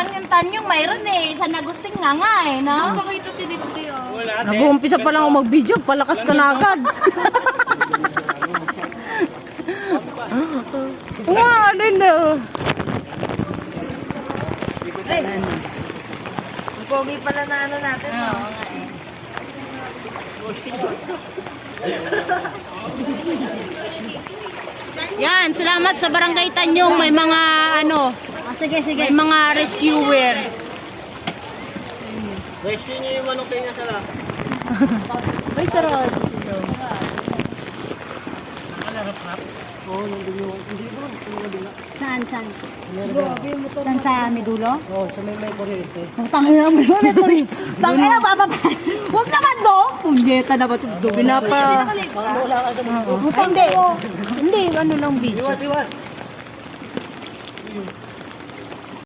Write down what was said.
lang yung tanyong mayroon eh. San Agustin nga eh, no? Pakita tinito yun. Nag-uumpisa pa lang ako mag-video, palakas ka na agad. Wow, ano yun daw? Ang pogi pala na ano natin. Oo nga eh. Yan, salamat sa Barangay Tanyong. May mga ano, Sige, sige. may mga rescuer. Rescue niyo yung manok sa inyo, sala. Ay, sarod. Saan? Saan sa Medulo? Oo, sa may kuryente. Putang ina mo, may kuryente. Tang ina, bababa. Huwag naman do. Punyeta na ba ito? Pinapa. Parang wala ka sa mundo. Hindi. Hindi, ano lang video. Iwas, iwas.